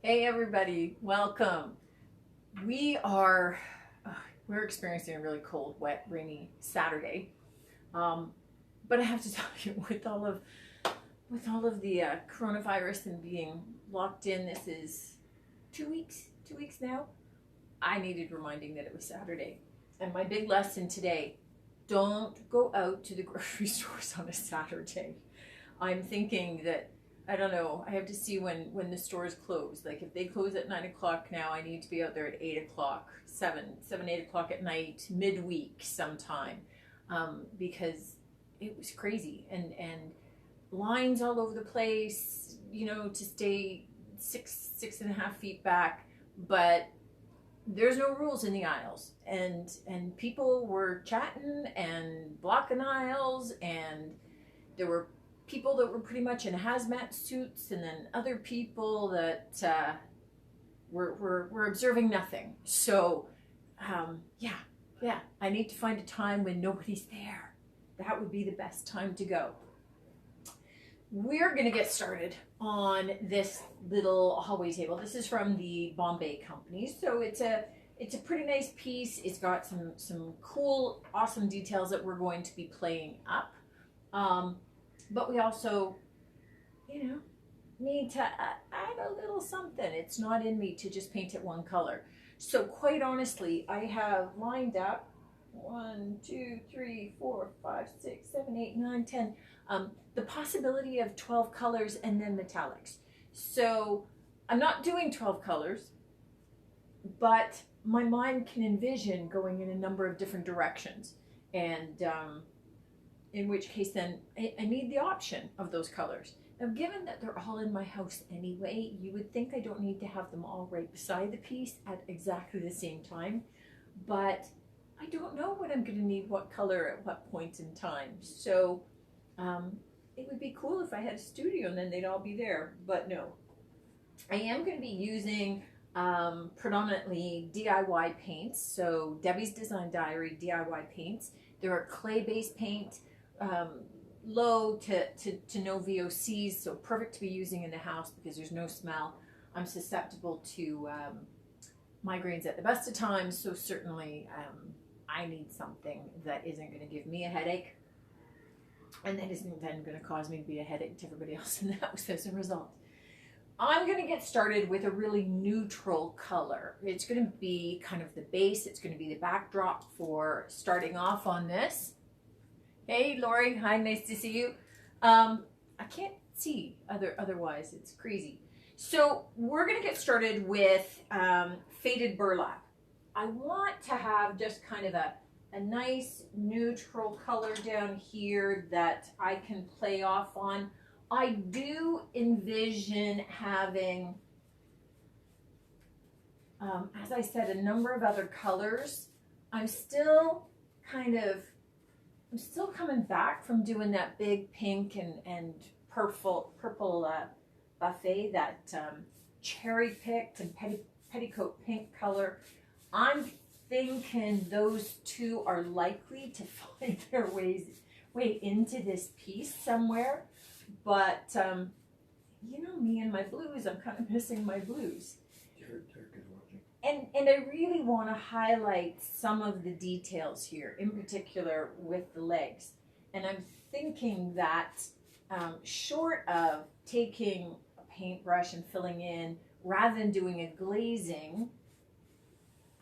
Hey everybody, welcome. We are we're experiencing a really cold, wet, rainy Saturday. Um, but I have to tell you, with all of the coronavirus and being locked in, this is 2 weeks now. I needed reminding that it was Saturday. And my big lesson today: don't go out to the grocery stores on a Saturday. I'm thinking that I don't know. I have to see when the stores close. Like if they close at 9 o'clock now, I need to be out there at 8 o'clock, 8 o'clock at night, midweek sometime, because it was crazy and lines all over the place. To stay 6.5 feet back, but there's no rules in the aisles, and people were chatting and blocking aisles, and there were people that were pretty much in hazmat suits, and then other people that were observing nothing. So, yeah, I need to find a time when nobody's there. That would be the best time to go. We're going to get started on this little hallway table. This is from the Bombay company, so it's a pretty nice piece. It's got some cool, awesome details that we're going to be playing up. But we also, need to add a little something. It's not in me to just paint it one color. So quite honestly, I have lined up 1, 2, 3, 4, 5, 6, 7, 8, 9, 10. The possibility of 12 colors and then metallics. So I'm not doing 12 colors, but my mind can envision going in a number of different directions. And in which case then I need the option of those colors. Now, given that they're all in my house anyway, you would think I don't need to have them all right beside the piece at exactly the same time, but I don't know what I'm going to need what color at what point in time. So it would be cool if I had a studio and then they'd all be there, but no. I am going to be using predominantly DIY paints, so Debbie's Design Diary DIY paints. They're a clay-based paint, low to no VOCs, so perfect to be using in the house because there's no smell. I'm susceptible to migraines at the best of times, so certainly I need something that isn't going to give me a headache, and that isn't then going to cause me to be a headache to everybody else in the house as a result. I'm going to get started with a really neutral color. It's going to be kind of the base. It's going to be the backdrop for starting off on this. Hey, Lori. Hi, nice to see you. I can't see otherwise. It's crazy. So we're going to get started with faded burlap. I want to have just kind of a nice neutral color down here that I can play off on. I do envision having, as I said, a number of other colors. I'm still coming back from doing that big pink and purple buffet, that cherry picked and petticoat pink color. I'm thinking those two are likely to find their way into this piece somewhere. But me and my blues, I'm kind of missing my blues. Derek is watching. And I really want to highlight some of the details here, in particular with the legs. And I'm thinking that short of taking a paintbrush and filling in, rather than doing a glazing,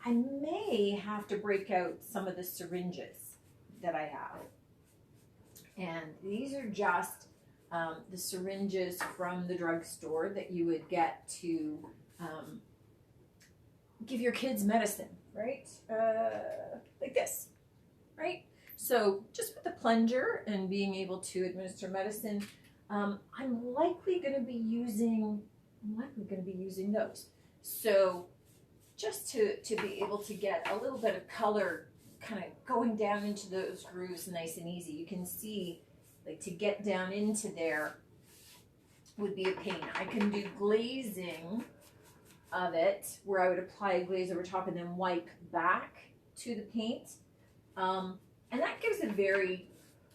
I may have to break out some of the syringes that I have. And these are just the syringes from the drugstore that you would get to give your kids medicine, right? Like this, right? So just with the plunger and being able to administer medicine, I'm likely going to be using those. So just to be able to get a little bit of color kind of going down into those grooves nice and easy. You can see, like, to get down into there would be a pain. I can do glazing of it where I would apply a glaze over top and then wipe back to the paint. And that gives a very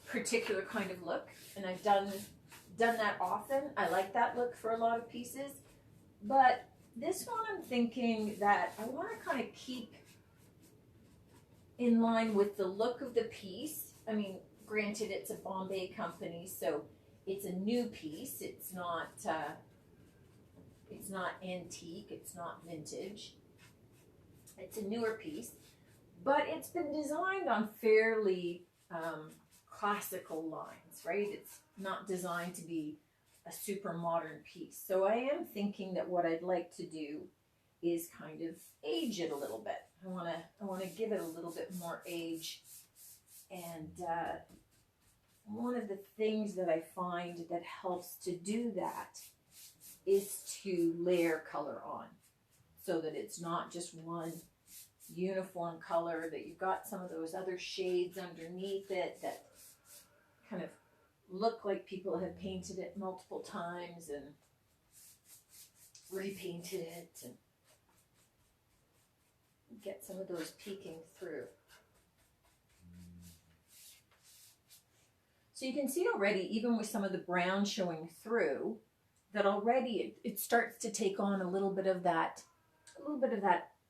particular kind of look. And I've done that often. I like that look for a lot of pieces. But this one I'm thinking that I want to kind of keep in line with the look of the piece. I mean, granted, it's a Bombay company, so it's a new piece. It's not antique. It's not vintage. It's a newer piece, but it's been designed on fairly classical lines, right? It's not designed to be a super modern piece. So I am thinking that what I'd like to do is kind of age it a little bit. I want to give it a little bit more age. And one of the things that I find that helps to do that is to layer color on, so that it's not just one uniform color, that you've got some of those other shades underneath it that kind of look like people have painted it multiple times and repainted it, and get some of those peeking through. So you can see already, even with some of the brown showing through, that already it starts to take on a little bit of that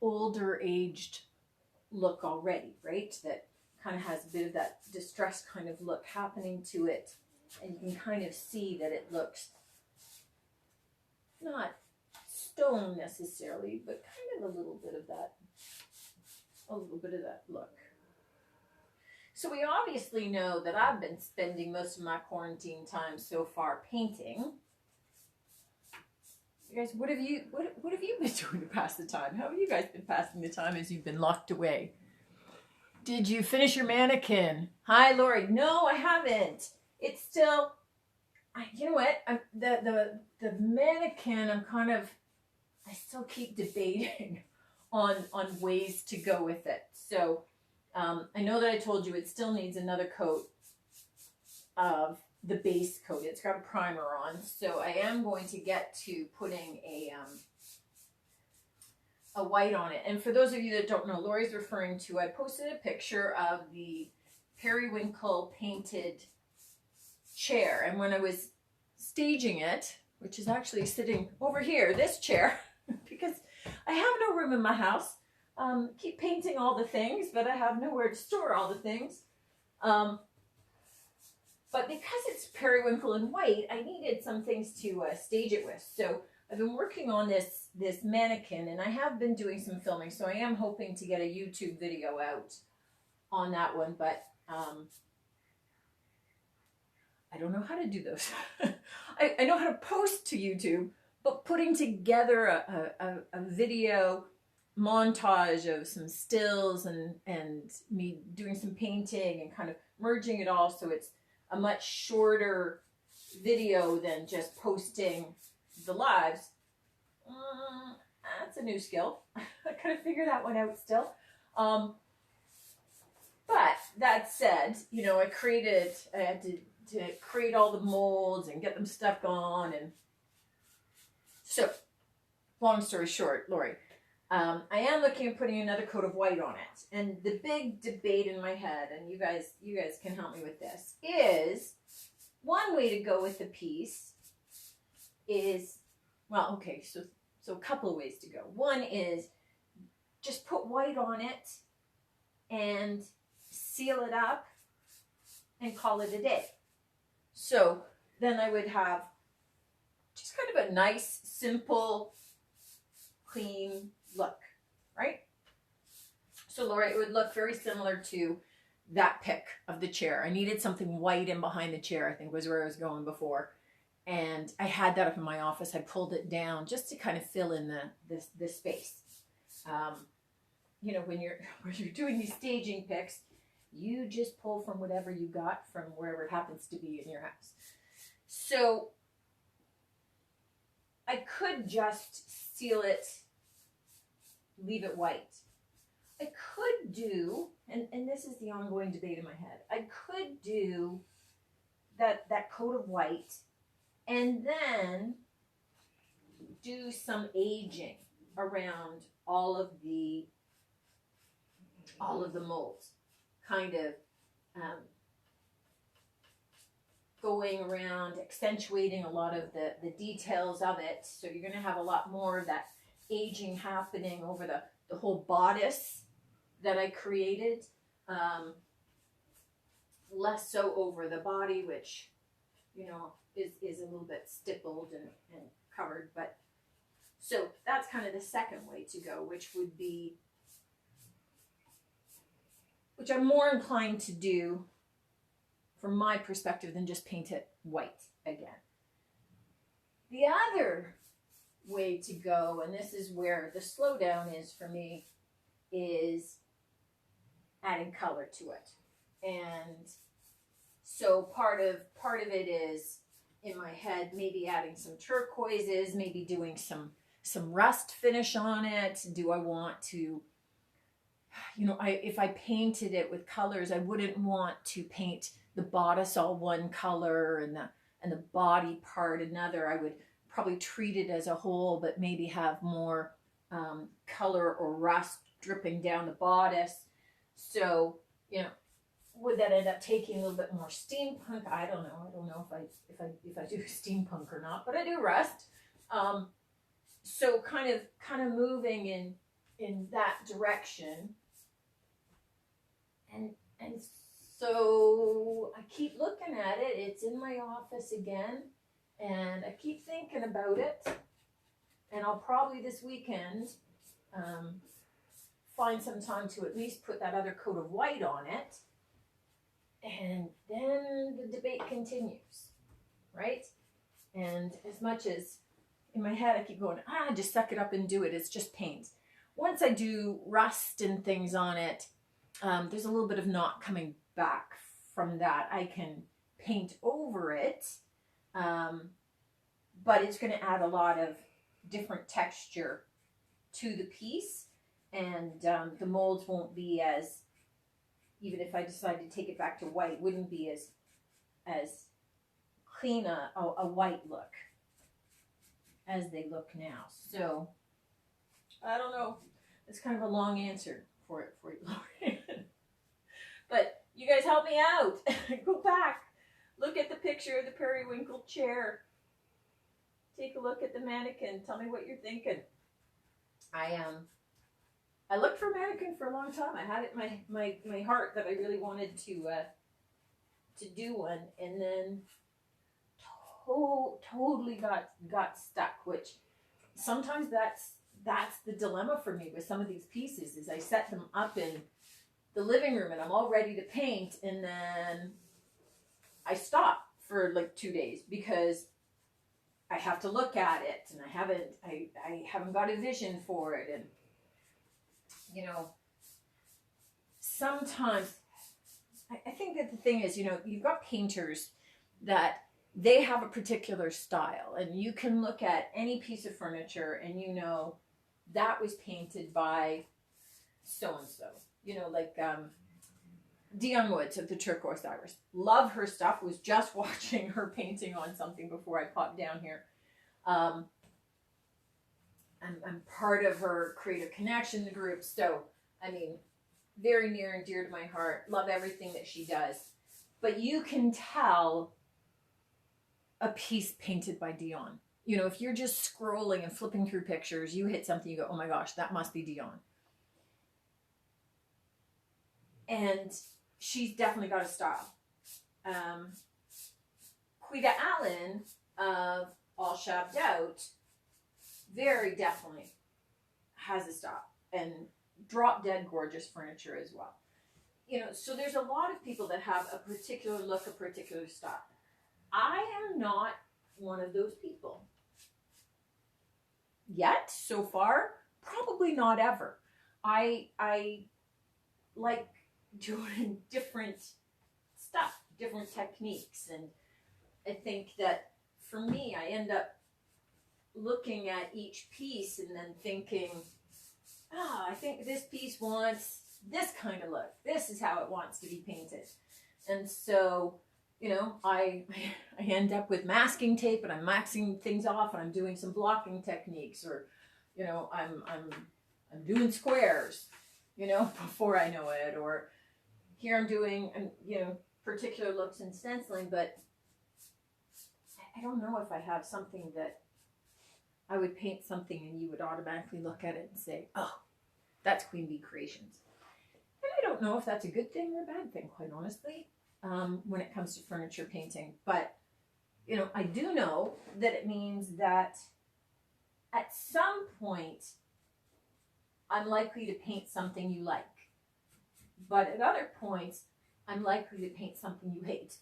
older aged look already, right? That kind of has a bit of that distressed kind of look happening to it. And you can kind of see that it looks not stone necessarily, but kind of a little bit of that look. So we obviously know that I've been spending most of my quarantine time so far painting. You guys, what have you been doing to pass the time? How have you guys been passing the time as you've been locked away? Did you finish your mannequin? Hi, Lori. No, I haven't. It's still, you know what? The mannequin, I still keep debating on ways to go with it. So I know that I told you it still needs another coat of the base coat. It's got a primer on, so I am going to get to putting a white on it. And for those of you that don't know, Lori's referring to, I posted a picture of the periwinkle painted chair, and when I was staging it, which is actually sitting over here, this chair, because I have no room in my house. Keep painting all the things, but I have nowhere to store all the things. But because it's periwinkle and white, I needed some things to stage it with. So I've been working on this mannequin, and I have been doing some filming. So I am hoping to get a YouTube video out on that one, but I don't know how to do those. I know how to post to YouTube, but putting together a video montage of some stills and me doing some painting and kind of merging it all so it's a much shorter video than just posting the lives. That's a new skill. I gotta figure that one out still. But that said, you know, I had to create all the molds and get them stuck on. And so, long story short, Lori, I am looking at putting another coat of white on it. And the big debate in my head, and you guys can help me with this, is one way to go with the piece is, well, okay, so a couple of ways to go. One is just put white on it and seal it up and call it a day. So then I would have just kind of a nice, simple, clean look, right? So Laura, it would look very similar to that pic of the chair. I needed something white in behind the chair, I think was where I was going before. And I had that up in my office. I pulled it down just to kind of fill in the space. You know, when you're doing these staging pics, you just pull from whatever you got from wherever it happens to be in your house. So I could just seal it, leave it white. I could do, and this is the ongoing debate in my head, I could do that coat of white and then do some aging around all of the molds, kind of going around, accentuating a lot of the details of it. So you're going to have a lot more of that aging happening over the whole bodice that I created. Less so over the body, which, you know, is a little bit stippled and covered. But so that's kind of the second way to go, which would be, which I'm more inclined to do from my perspective than just paint it white again. The other way to go, and this is where the slowdown is for me, is adding color to it. And so part of it is in my head, maybe adding some turquoises, maybe doing some rust finish on it. Do I want to, you know, if I painted it with colors, I wouldn't want to paint the bodice all one color and the body part another. I would probably treat it as a whole, but maybe have more color or rust dripping down the bodice. So, you know, would that end up taking a little bit more steampunk? I don't know. I don't know if I do steampunk or not, but I do rust. So kind of moving in that direction. And so I keep looking at it. It's in my office again, and I keep thinking about it. And I'll probably this weekend find some time to at least put that other coat of white on it. And then the debate continues, right? And as much as in my head I keep going, just suck it up and do it. It's just paint. Once I do rust and things on it, there's a little bit of not coming back from that. I can paint over it, but it's going to add a lot of different texture to the piece, and the molds won't be as, even if I decide to take it back to white, wouldn't be as clean a white look as they look now. So I don't know. It's kind of a long answer for you, Lori. But you guys help me out. Go back. Look at the picture of the periwinkle chair. Take a look at the mannequin. Tell me what you're thinking. I looked for a mannequin for a long time. I had it in my heart that I really wanted to do one, and then totally got stuck. Which sometimes that's the dilemma for me with some of these pieces. Is I set them up in the living room and I'm all ready to paint, and then I stop for like 2 days because I have to look at it, and I haven't got a vision for it. And you know, sometimes I think that the thing is, you know, you've got painters that they have a particular style, and you can look at any piece of furniture and you know that was painted by so and so. You know, like Dion Woods of the Turquoise Iris. Love her stuff. Was just watching her painting on something before I popped down here. I'm part of her Creative Connection group, so I mean, very near and dear to my heart. Love everything that she does. But you can tell a piece painted by Dion. You know, if you're just scrolling and flipping through pictures, you hit something, you go, oh my gosh, that must be Dion. And she's definitely got a style. Quita Allen of All Shabbed Out very definitely has a style, and drop dead gorgeous furniture as well. You know, so there's a lot of people that have a particular look, a particular style. I am not one of those people yet, so far. Probably not ever. I like doing different stuff, different techniques, and I think that for me, I end up looking at each piece and then thinking, I think this piece wants this kind of look. This is how it wants to be painted. And so, you know, I end up with masking tape, and I'm maxing things off, and I'm doing some blocking techniques, or, you know, I'm doing squares, you know, before I know it, or here I'm doing, you know, particular looks and stenciling, but I don't know if I have something that I would paint something and you would automatically look at it and say, oh, that's Queen Bee Creations. And I don't know if that's a good thing or a bad thing, quite honestly, when it comes to furniture painting. But, you know, I do know that it means that at some point, I'm likely to paint something you like. But at other points, I'm likely to paint something you hate.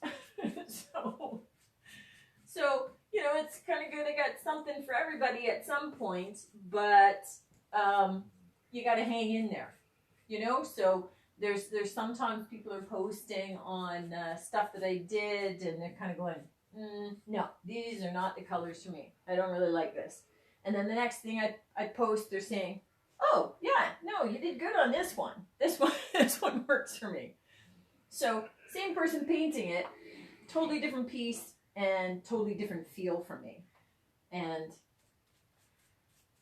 So, you know, it's kind of good to get something for everybody at some point, but you got to hang in there, you know? So there's sometimes people are posting on stuff that I did, and they're kind of going, no, these are not the colors for me. I don't really like this. And then the next thing I post, they're saying, oh, yeah, no, you did good on this one. This one works for me. So same person painting it, totally different piece and totally different feel for me. And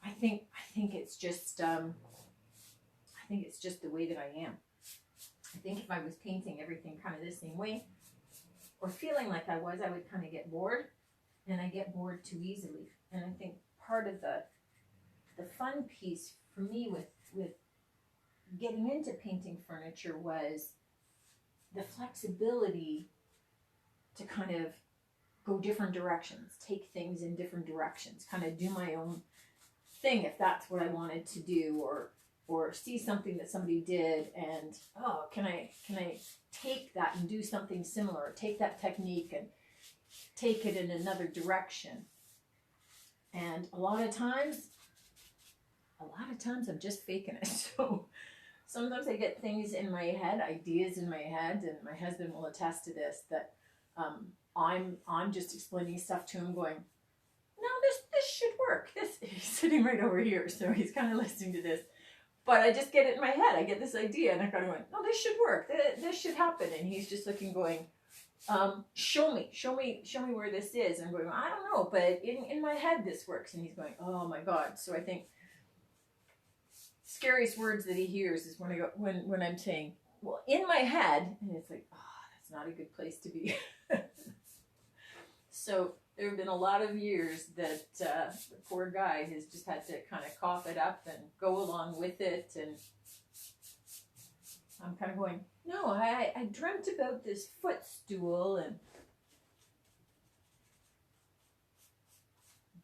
I think it's just the way that I am. I think if I was painting everything kind of the same way, or feeling like I would kind of get bored, and I get bored too easily. And I think part of the fun piece for me with getting into painting furniture was the flexibility to kind of go different directions, take things in different directions, kind of do my own thing if that's what I wanted to do, or see something that somebody did and, oh, can I take that and do something similar, or take that technique and take it in another direction. And a lot of times I'm just faking it. So sometimes I get things in my head, ideas in my head, and my husband will attest to this, that I'm just explaining stuff to him going, no, this should work. He's sitting right over here, so he's kind of listening to this. But I just get it in my head. I get this idea, and I kind of went, no, this should work. This should happen. And he's just looking, going, show me where this is. And I'm going, I don't know, but in my head this works. And he's going, oh my God. So I think scariest words that he hears is when I'm saying, well, in my head, and it's like, oh, that's not a good place to be. So there have been a lot of years that the poor guy has just had to kind of cough it up and go along with it. And I'm kind of going, no, I dreamt about this footstool, and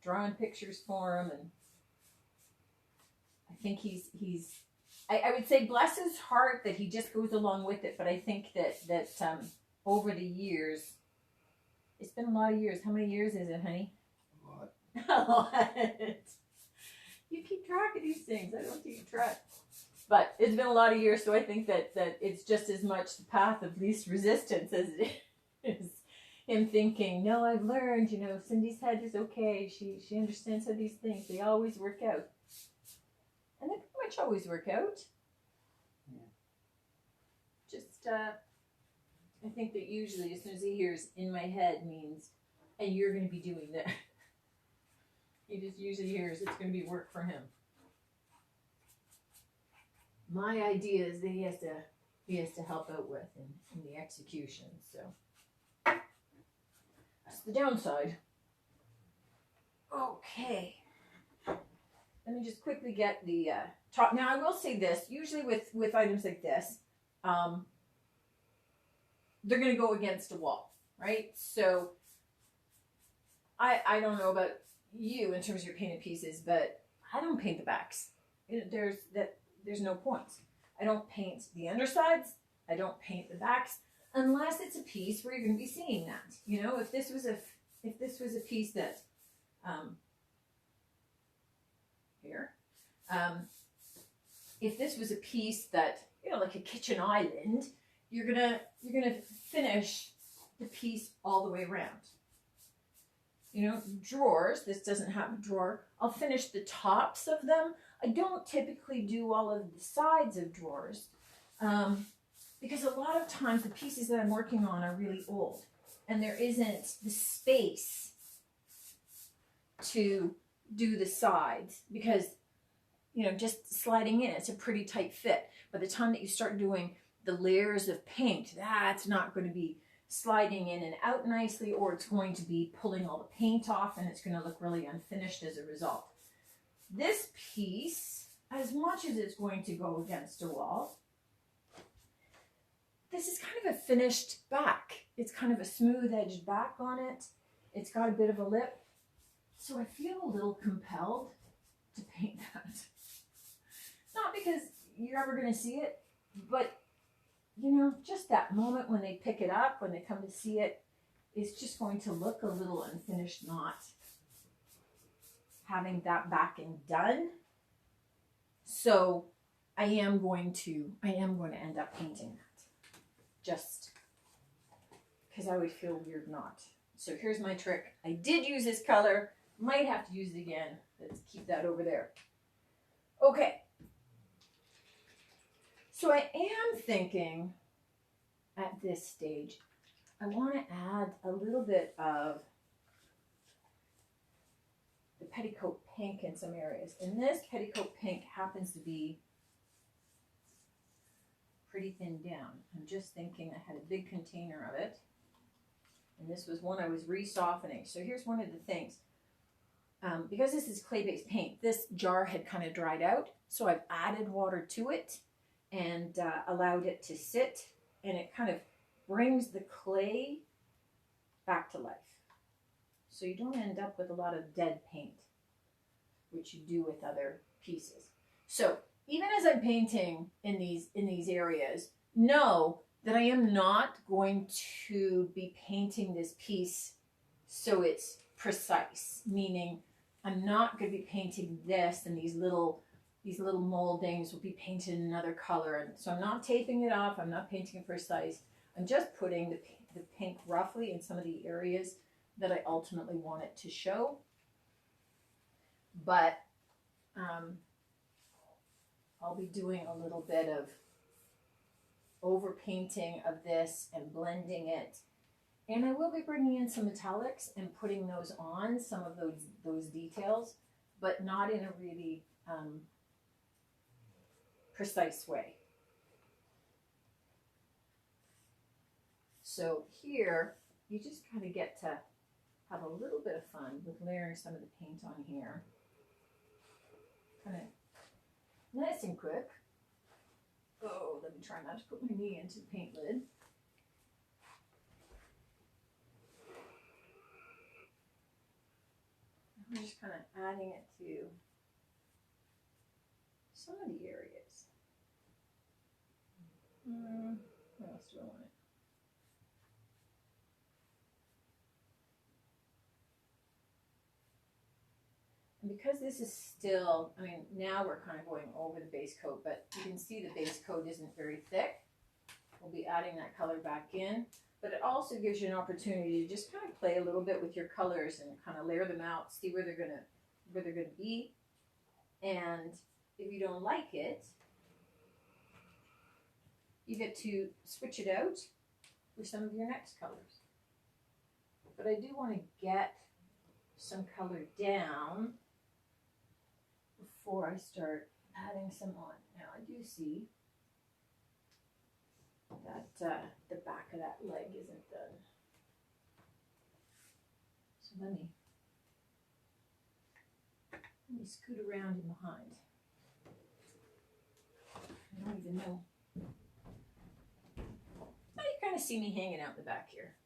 drawing pictures for him. And I think I would say bless his heart that he just goes along with it. But I think that over the years, it's been a lot of years. How many years is it, honey? A lot. A lot. You keep track of these things. I don't keep track. But it's been a lot of years, so I think that it's just as much the path of least resistance as it is him thinking, no, I've learned, Cindy's head is okay. She understands how these things, they always work out. And they pretty much always work out. Yeah. Just, I think that usually as soon as he hears in my head means, and you're going to be doing that. He just usually hears it's going to be work for him. My idea is that he has to help out with in the execution. So that's the downside. Okay. Let me just quickly get the top. Now I will say this, usually with items like this, they're going to go against a wall, right? So I don't know about you in terms of your painted pieces, but I don't paint the backs. There's no point. I don't paint the undersides. I don't paint the backs unless it's a piece where you're going to be seeing that. If this was a piece that if this was a piece that like a kitchen island, you're gonna finish the piece all the way around. Drawers, this doesn't have a drawer. I'll finish the tops of them. I don't typically do all of the sides of drawers because a lot of times the pieces that I'm working on are really old and there isn't the space to do the sides because, just sliding in, it's a pretty tight fit. By the time that you start doing the layers of paint, that's not going to be sliding in and out nicely, or it's going to be pulling all the paint off and it's going to look really unfinished as a result. this piece, as much as it's going to go against a wall, this is kind of a finished back. It's kind of a smooth edged back on it. It's got a bit of a lip. So I feel a little compelled to paint that. Not because you're ever going to see it, but you know, just that moment when they pick it up, when they come to see it, it's just going to look a little unfinished, not having that backing done. So I am going to end up painting that, just because I would feel weird not. So here's my trick. I did use this color, might have to use it again. Let's keep that over there. Okay. So I am thinking at this stage, I want to add a little bit of the petticoat pink in some areas. And this petticoat pink happens to be pretty thin down. I'm just thinking I had a big container of it. And this was one I was re-softening. So here's one of the things. Because this is clay-based paint, this jar had kind of dried out. So I've added water to it and allowed it to sit. And it kind of brings the clay back to life. So you don't end up with a lot of dead paint, which you do with other pieces. So even as I'm painting in these areas, know that I am not going to be painting this piece so it's precise, meaning I'm not going to be painting this, and these little moldings will be painted in another color. And so I'm not taping it off. I'm not painting it precise. I'm just putting the pink roughly in some of the areas that I ultimately want it to show. But I'll be doing a little bit of over painting of this and blending it. And I will be bringing in some metallics and putting those on, some of those details, but not in a really precise way. So here, you just kind of get to have a little bit of fun with layering some of the paint on here. Kind of nice and quick. Oh, let me try not to put my knee into the paint lid. I'm just kind of adding it to some of the areas. What else do I want? And because this is still, I mean, now we're kind of going over the base coat, but you can see the base coat isn't very thick. We'll be adding that color back in, but it also gives you an opportunity to just kind of play a little bit with your colors and kind of layer them out, see where they're gonna be. And if you don't like it, you get to switch it out with some of your next colors. But I do want to get some color down before I start adding some on. Now I do see that the back of that leg isn't done. So let me scoot around in behind. I don't even know. Now you kind of see me hanging out in the back here.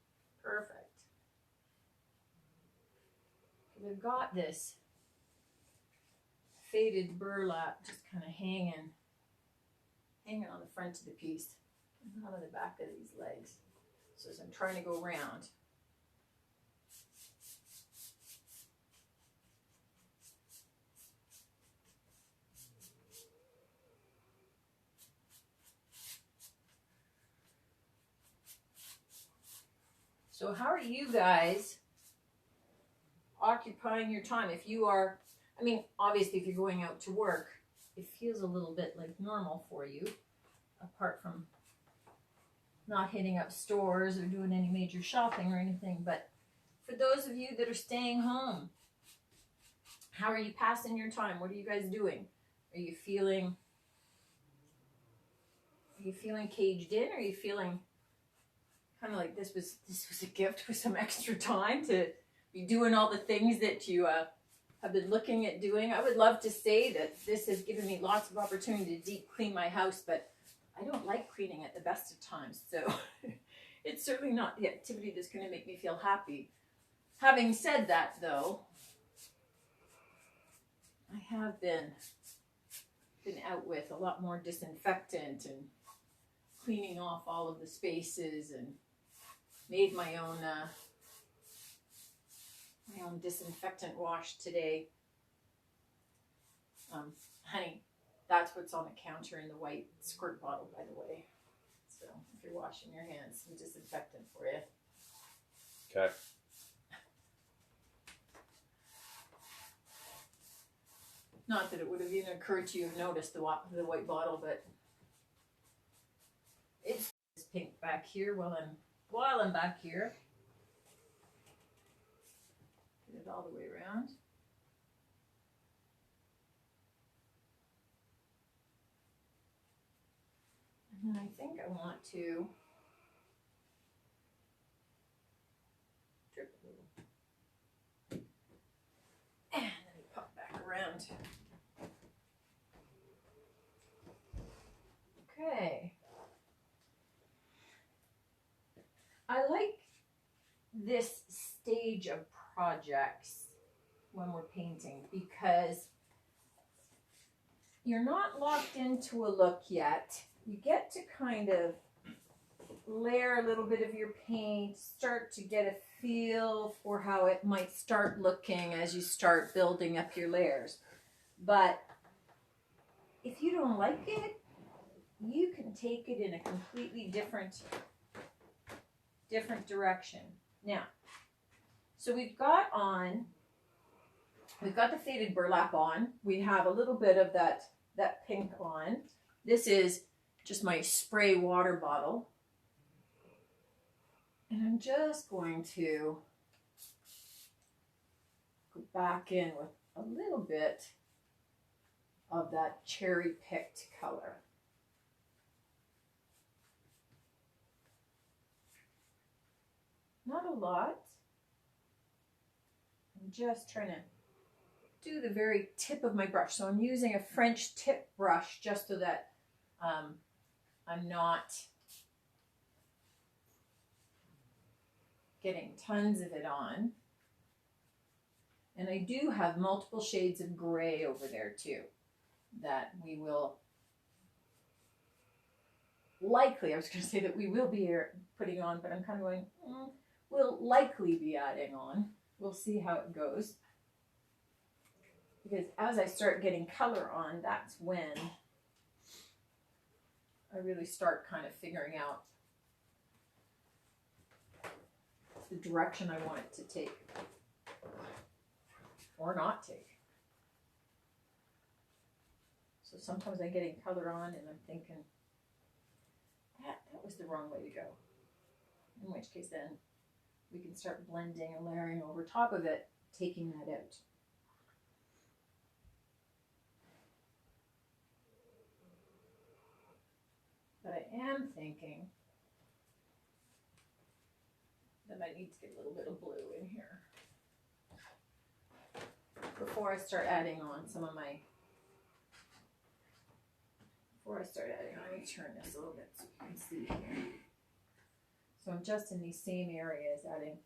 Perfect. Because I've got this faded burlap just kind of hanging on the front of the piece, not on the back of these legs. So as I'm trying to go around, so how are you guys occupying your time? If you are, I mean, obviously if you're going out to work, it feels a little bit like normal for you, apart from not hitting up stores or doing any major shopping or anything. But for those of you that are staying home, how are you passing your time? What are you guys doing? Are you feeling caged in? Are you feeling kind of like this was a gift with some extra time to be doing all the things that you have been looking at doing. I would love to say that this has given me lots of opportunity to deep clean my house, but I don't like cleaning at the best of times, so it's certainly not the activity that's going to make me feel happy. Having said that, though, I have been out with a lot more disinfectant and cleaning off all of the spaces, and made my own disinfectant wash today. Honey, that's what's on the counter in the white squirt bottle, by the way. So if you're washing your hands, some disinfectant for you. Okay. Not that it would have even occurred to you to notice the white bottle, but it's pink back here while I'm back here. Get it all the way around. And then I think I want to drip a little. And let me pop back around. Okay. I like this stage of projects when we're painting because you're not locked into a look yet. You get to kind of layer a little bit of your paint, start to get a feel for how it might start looking as you start building up your layers. But if you don't like it, you can take it in a completely different direction. Now, so we've got the faded burlap on. We have a little bit of that pink on. This is just my spray water bottle. And I'm just going to go back in with a little bit of that cherry picked color. Not a lot. I'm just trying to do the very tip of my brush. So I'm using a French tip brush just so that I'm not getting tons of it on. And I do have multiple shades of gray over there too that we will likely, I was going to say that we will be putting on, but I'm kind of going, we'll likely be adding on. We'll see how it goes. Because as I start getting color on, that's when I really start kind of figuring out the direction I want it to take or not take. So sometimes I'm getting color on and I'm thinking, that was the wrong way to go. In which case then we can start blending and layering over top of it, taking that out. But I am thinking that I need to get a little bit of blue in here before I start adding on some of my, let me turn this a little bit so you can see here. So I'm just in these same areas adding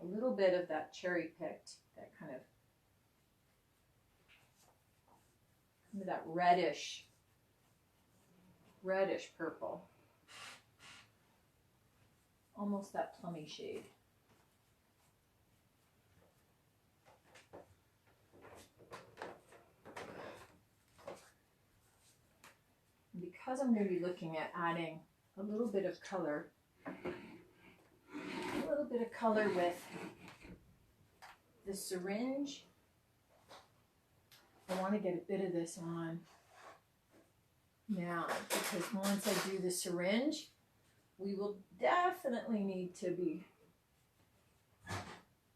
a little bit of that cherry picked, that kind of that reddish purple. Almost that plummy shade. Because I'm going to be looking at adding a little bit of color with the syringe, I want to get a bit of this on now, because once I do the syringe, we will definitely need to be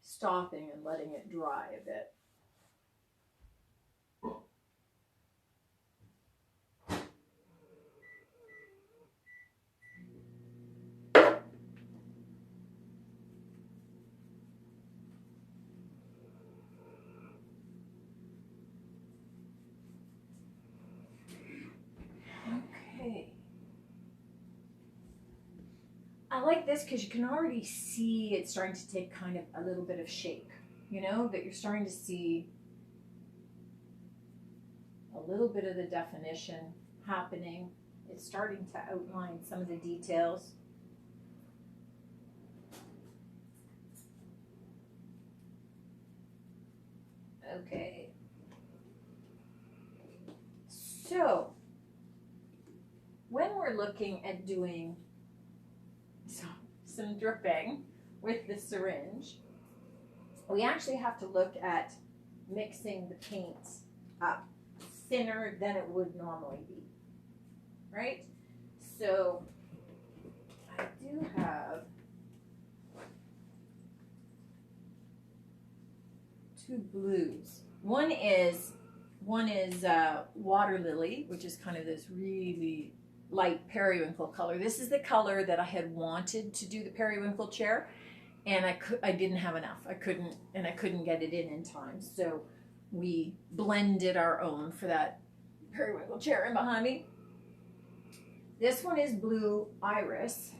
stopping and letting it dry a bit. I like this because you can already see it's starting to take kind of a little bit of shape, you know, that you're starting to see a little bit of the definition happening. It's starting to outline some of the details. Okay. So, when we're looking at doing some dripping with the syringe, we actually have to look at mixing the paints up thinner than it would normally be, right? So I do have two blues. One is water lily, which is kind of this really light periwinkle color. This is the color that I had wanted to do the periwinkle chair, and I didn't have enough. I couldn't get it in time. So we blended our own for that periwinkle chair in behind me. This one is blue iris,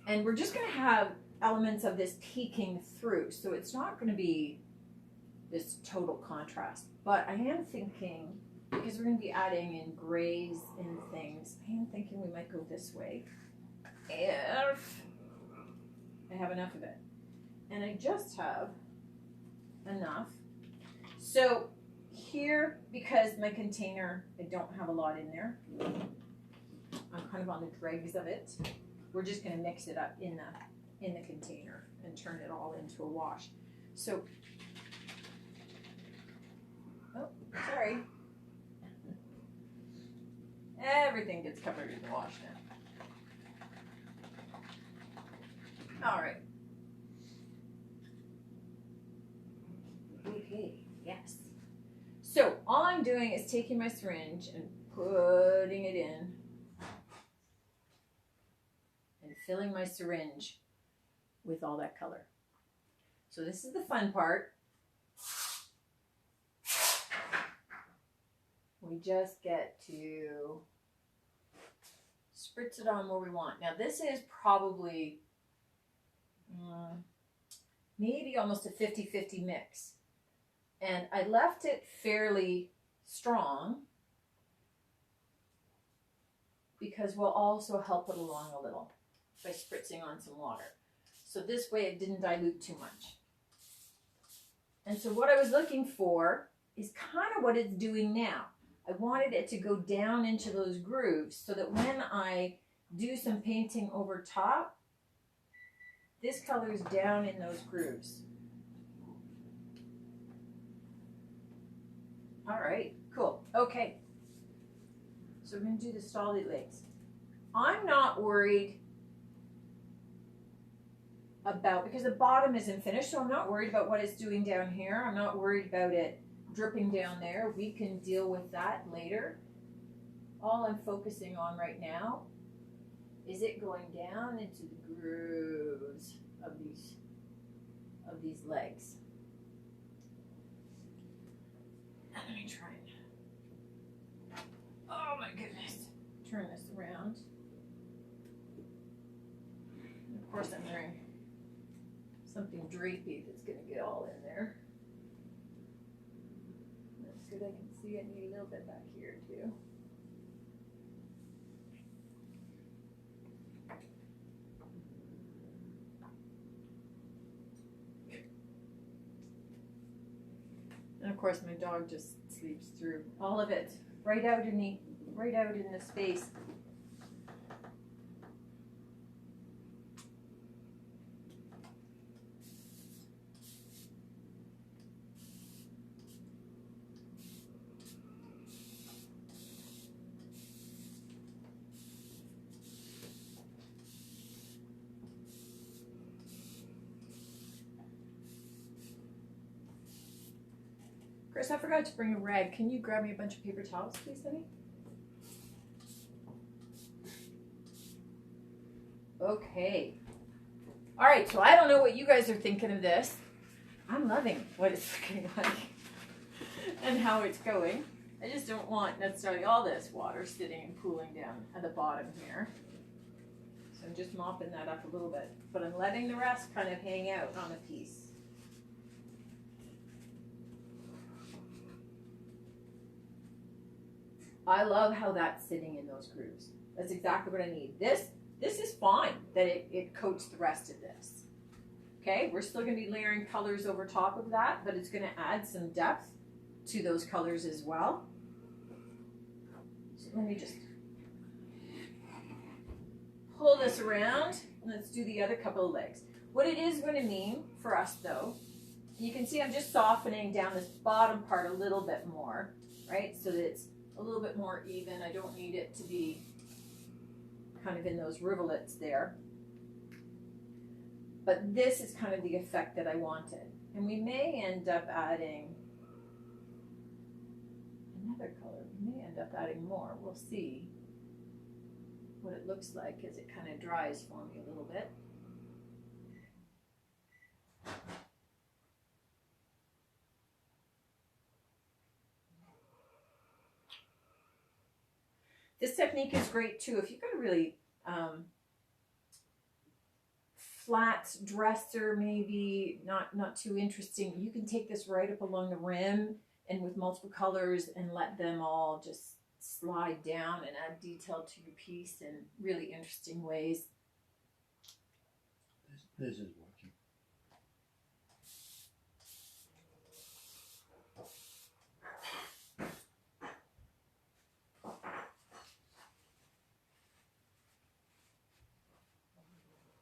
and we're just going to have elements of this peeking through, so it's not going to be this total contrast. But I am thinking, because we're going to be adding in grays and things, I am thinking we might go this way if I have enough of it. And I just have enough. So here, because my container, I don't have a lot in there, I'm kind of on the dregs of it, we're just going to mix it up in the container and turn it all into a wash. So, oh, sorry. Everything gets covered in the wash now. All right. Okay, yes. So all I'm doing is taking my syringe and putting it in and filling my syringe with all that color. So this is the fun part. We just get to spritz it on where we want. Now this is probably maybe almost a 50-50 mix. And I left it fairly strong because we'll also help it along a little by spritzing on some water. So this way it didn't dilute too much. And so what I was looking for is kind of what it's doing now. I wanted it to go down into those grooves so that when I do some painting over top, this color is down in those grooves. All right, cool. Okay. So we're going to do the stally legs. I'm not worried about, because the bottom isn't finished, so I'm not worried about what it's doing down here. I'm not worried about it dripping down there. We can deal with that later. All I'm focusing on right now is it going down into the grooves of these legs. Let me try it. Oh my goodness. Turn this around. And of course I'm wearing something drapey that's going to get all in there. That's good. I can see I need a little bit back here too. And of course my dog just sleeps through all of it, right out in the space. Chris, I forgot to bring a rag. Can you grab me a bunch of paper towels, please, honey? Okay. All right, so I don't know what you guys are thinking of this. I'm loving what it's looking like and how it's going. I just don't want necessarily all this water sitting and pooling down at the bottom here. So I'm just mopping that up a little bit, but I'm letting the rest kind of hang out on a piece. I love how that's sitting in those grooves. That's exactly what I need. This is fine that it coats the rest of this. Okay, we're still going to be layering colors over top of that, but it's going to add some depth to those colors as well. So let me just pull this around. Let's do the other couple of legs. What it is going to mean for us though, you can see I'm just softening down this bottom part a little bit more, right? So that it's a little bit more even. I don't need it to be kind of in those rivulets there. But this is kind of the effect that I wanted. And we may end up adding another color. We may end up adding more. We'll see what it looks like as it kind of dries for me a little bit. This technique is great too if you've got a really flat dresser, maybe not too interesting. You can take this right up along the rim and with multiple colors and let them all just slide down and add detail to your piece in really interesting ways. This is working.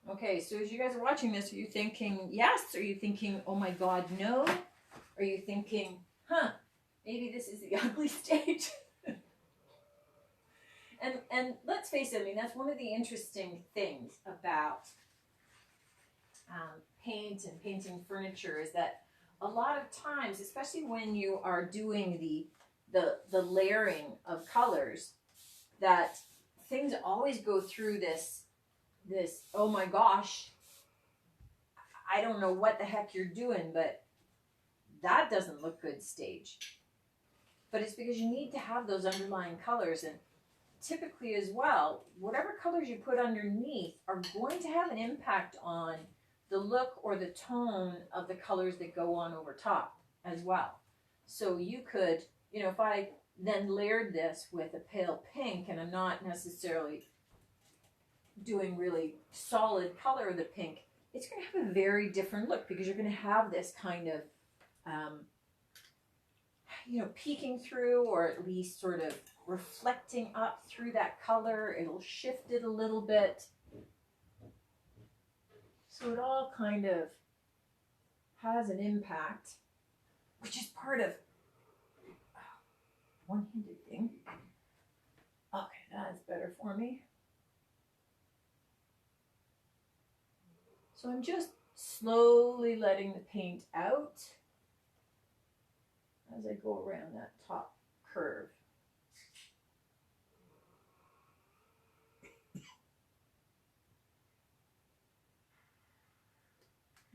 Okay, so as you guys are watching this, are you thinking yes? Are you thinking, oh my God, no? Are you thinking, maybe this is the ugly stage? And let's face it, I mean, that's one of the interesting things about paint and painting furniture is that a lot of times, especially when you are doing the layering of colors, that things always go through this, oh my gosh, I don't know what the heck you're doing, but that doesn't look good stage. But it's because you need to have those underlying colors, and typically as well, whatever colors you put underneath are going to have an impact on the look or the tone of the colors that go on over top as well. So you could, if I then layered this with a pale pink, and I'm not necessarily doing really solid color of the pink, it's going to have a very different look because you're going to have this kind of, peeking through, or at least sort of reflecting up through that color. It'll shift it a little bit. So it all kind of has an impact, which is part of one-handed thing. Okay, that's better for me. So I'm just slowly letting the paint out as I go around that top curve.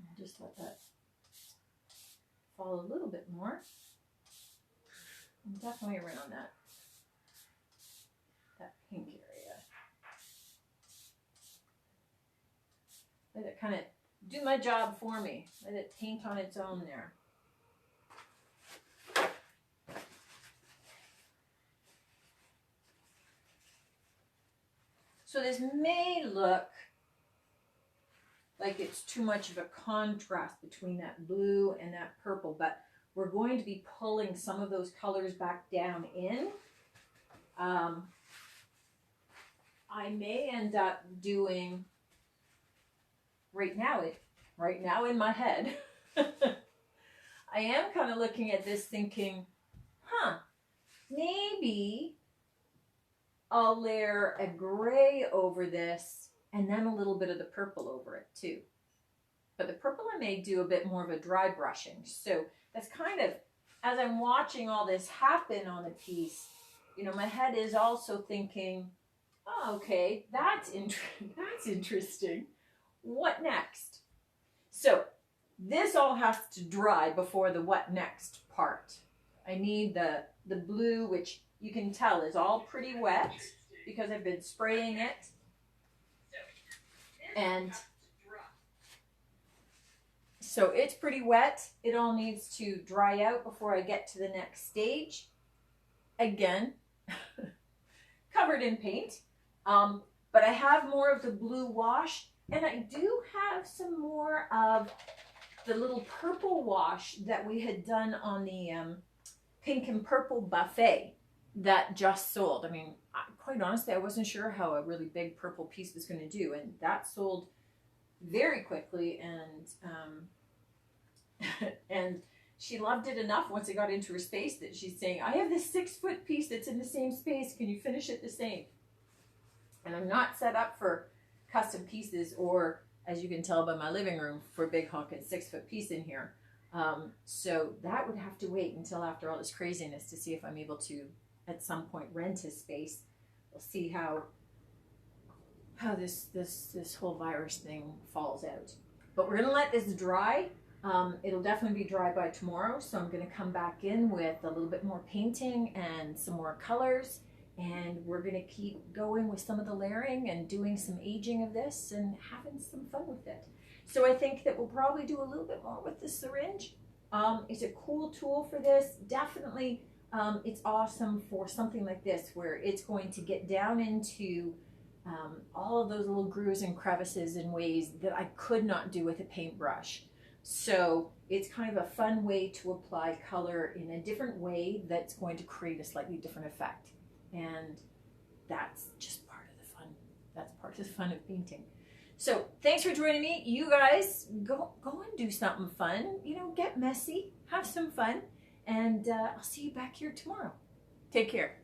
I'll just let that fall a little bit more. And definitely around that pink area. Let it kind of do my job for me. Let it paint on its own there. So this may look like it's too much of a contrast between that blue and that purple, but we're going to be pulling some of those colors back down in. I may end up doing, right now in my head, I am kind of looking at this thinking, maybe I'll layer a gray over this and then a little bit of the purple over it too. But the purple I may do a bit more of a dry brushing. So that's kind of, as I'm watching all this happen on the piece, my head is also thinking, oh, okay, that's interesting. What next? So this all has to dry before the what next part. I need the blue, which you can tell is all pretty wet because I've been spraying it. And so it's pretty wet. It all needs to dry out before I get to the next stage. Again, covered in paint. But I have more of the blue wash, and I do have some more of the little purple wash that we had done on the pink and purple buffet that just sold. I mean, quite honestly, I wasn't sure how a really big purple piece was going to do, and that sold very quickly, and and she loved it enough once it got into her space that she's saying, I have this 6-foot piece that's in the same space. Can you finish it the same? And I'm not set up for custom pieces, or, as you can tell by my living room, for a big honking 6-foot piece in here. So that would have to wait until after all this craziness to see if I'm able to, at some point, rent a space. We'll see how this whole virus thing falls out. But we're gonna let this dry. It'll definitely be dry by tomorrow, so I'm gonna come back in with a little bit more painting and some more colors, and we're gonna keep going with some of the layering and doing some aging of this and having some fun with it. So I think that we'll probably do a little bit more with the syringe. It's a cool tool for this. Definitely, it's awesome for something like this, where it's going to get down into all of those little grooves and crevices in ways that I could not do with a paintbrush. So it's kind of a fun way to apply color in a different way that's going to create a slightly different effect. And that's just part of the fun. That's part of the fun of painting. So thanks for joining me. You guys go and do something fun. You know, get messy, have some fun, and I'll see you back here tomorrow. Take care.